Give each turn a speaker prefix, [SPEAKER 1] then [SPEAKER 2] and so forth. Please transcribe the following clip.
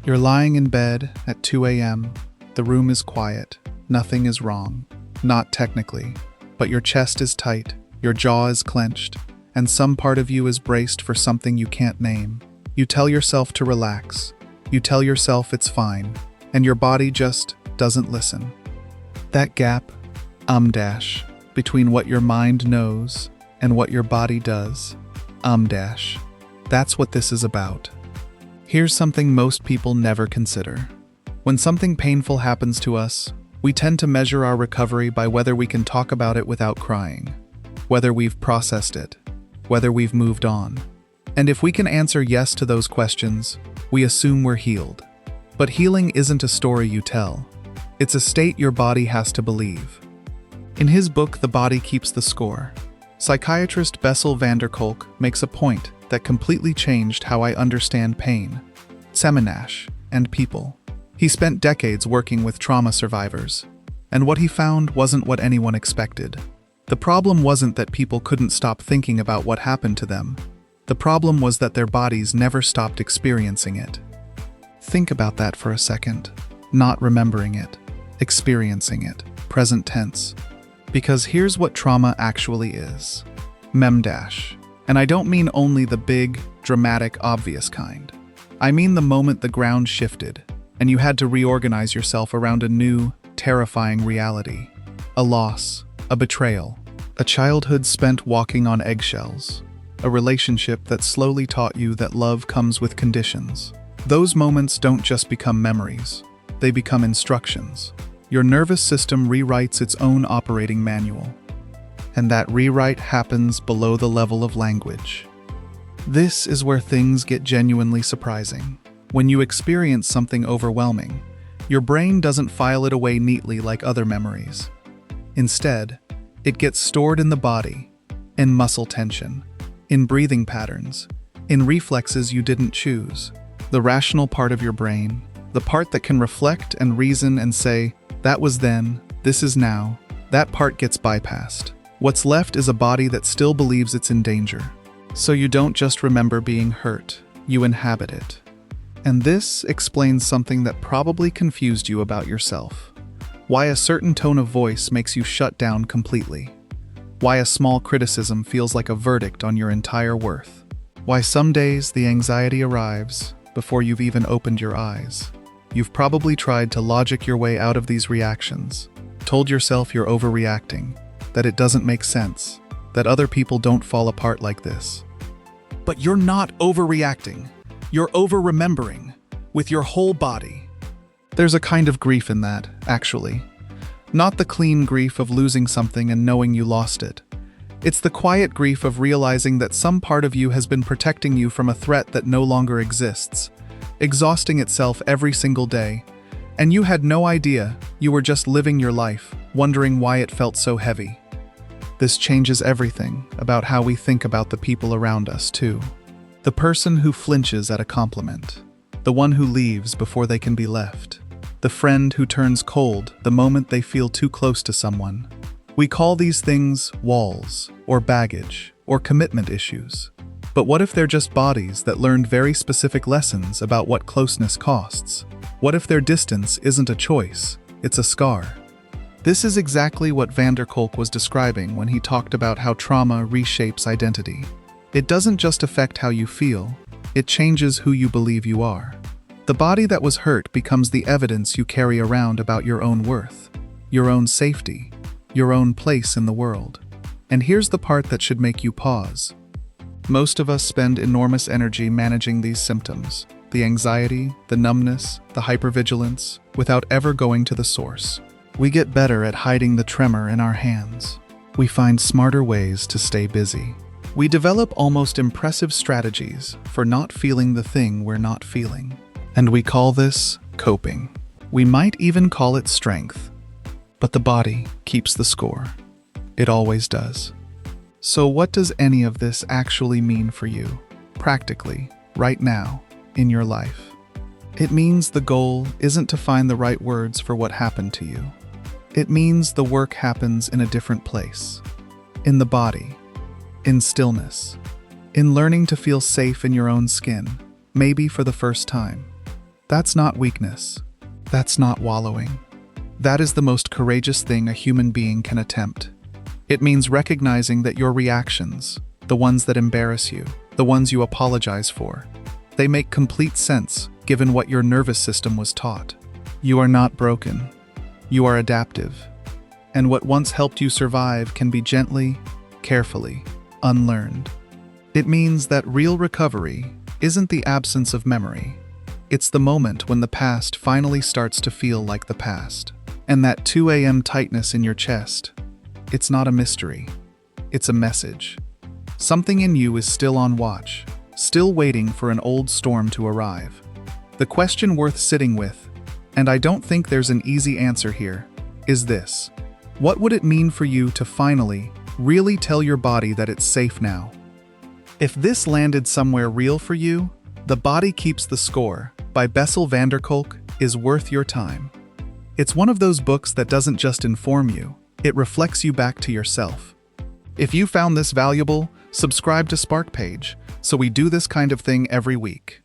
[SPEAKER 1] You're lying in bed at 2 a.m. The room is quiet. Nothing is wrong. Not technically. But your chest is tight, your jaw is clenched, and some part of you is braced for something you can't name. You tell yourself to relax. You tell yourself it's fine. And your body just doesn't listen. That gap, between what your mind knows and what your body does, that's what this is about. Here's something most people never consider. When something painful happens to us, we tend to measure our recovery by whether we can talk about it without crying, whether we've processed it, whether we've moved on. And if we can answer yes to those questions, we assume we're healed. But healing isn't a story you tell. It's a state your body has to believe. In his book, The Body Keeps the Score, psychiatrist Bessel Kolk makes a point that completely changed how I understand pain, seminash, and people. He spent decades working with trauma survivors, and what he found wasn't what anyone expected. The problem wasn't that people couldn't stop thinking about what happened to them. The problem was that their bodies never stopped experiencing it. Think about that for a second. Not remembering it, experiencing it, present tense. Because here's what trauma actually is. And I don't mean only the big, dramatic, obvious kind. I mean the moment the ground shifted, and you had to reorganize yourself around a new, terrifying reality. A loss, a betrayal, a childhood spent walking on eggshells, a relationship that slowly taught you that love comes with conditions. Those moments don't just become memories, they become instructions. Your nervous system rewrites its own operating manual. And that rewrite happens below the level of language. This is where things get genuinely surprising. When you experience something overwhelming, your brain doesn't file it away neatly like other memories. Instead, it gets stored in the body, in muscle tension, in breathing patterns, in reflexes you didn't choose. The rational part of your brain, the part that can reflect and reason and say, that was then, this is now, that part gets bypassed. What's left is a body that still believes it's in danger. So you don't just remember being hurt, you inhabit it. And this explains something that probably confused you about yourself. Why a certain tone of voice makes you shut down completely. Why a small criticism feels like a verdict on your entire worth. Why some days the anxiety arrives before you've even opened your eyes. You've probably tried to logic your way out of these reactions, told yourself you're overreacting, that it doesn't make sense, that other people don't fall apart like this. But you're not overreacting. You're over-remembering, with your whole body. There's a kind of grief in that, actually. Not the clean grief of losing something and knowing you lost it. It's the quiet grief of realizing that some part of you has been protecting you from a threat that no longer exists, exhausting itself every single day, and you had no idea. You were just living your life, wondering why it felt so heavy. This changes everything about how we think about the people around us, too. The person who flinches at a compliment. The one who leaves before they can be left. The friend who turns cold the moment they feel too close to someone. We call these things walls, or baggage, or commitment issues. But what if they're just bodies that learned very specific lessons about what closeness costs? What if their distance isn't a choice, it's a scar? This is exactly what Kolk was describing when he talked about how trauma reshapes identity. It doesn't just affect how you feel, it changes who you believe you are. The body that was hurt becomes the evidence you carry around about your own worth, your own safety, your own place in the world. And here's the part that should make you pause. Most of us spend enormous energy managing these symptoms, the anxiety, the numbness, the hypervigilance, without ever going to the source. We get better at hiding the tremor in our hands. We find smarter ways to stay busy. We develop almost impressive strategies for not feeling the thing we're not feeling. And we call this coping. We might even call it strength. But the body keeps the score. It always does. So what does any of this actually mean for you, practically, right now, in your life? It means the goal isn't to find the right words for what happened to you. It means the work happens in a different place. In the body. In stillness. In learning to feel safe in your own skin, maybe for the first time. That's not weakness. That's not wallowing. That is the most courageous thing a human being can attempt. It means recognizing that your reactions, the ones that embarrass you, the ones you apologize for, they make complete sense given what your nervous system was taught. You are not broken. You are adaptive. And what once helped you survive can be gently, carefully, unlearned. It means that real recovery isn't the absence of memory. It's the moment when the past finally starts to feel like the past. And that 2 a.m. tightness in your chest, it's not a mystery. It's a message. Something in you is still on watch, still waiting for an old storm to arrive. The question worth sitting with, and I don't think there's an easy answer here, is this. What would it mean for you to finally, really tell your body that it's safe now? If this landed somewhere real for you, The Body Keeps the Score by Bessel Kolk is worth your time. It's one of those books that doesn't just inform you, it reflects you back to yourself. If you found this valuable, subscribe to Sparkpage, so we do this kind of thing every week.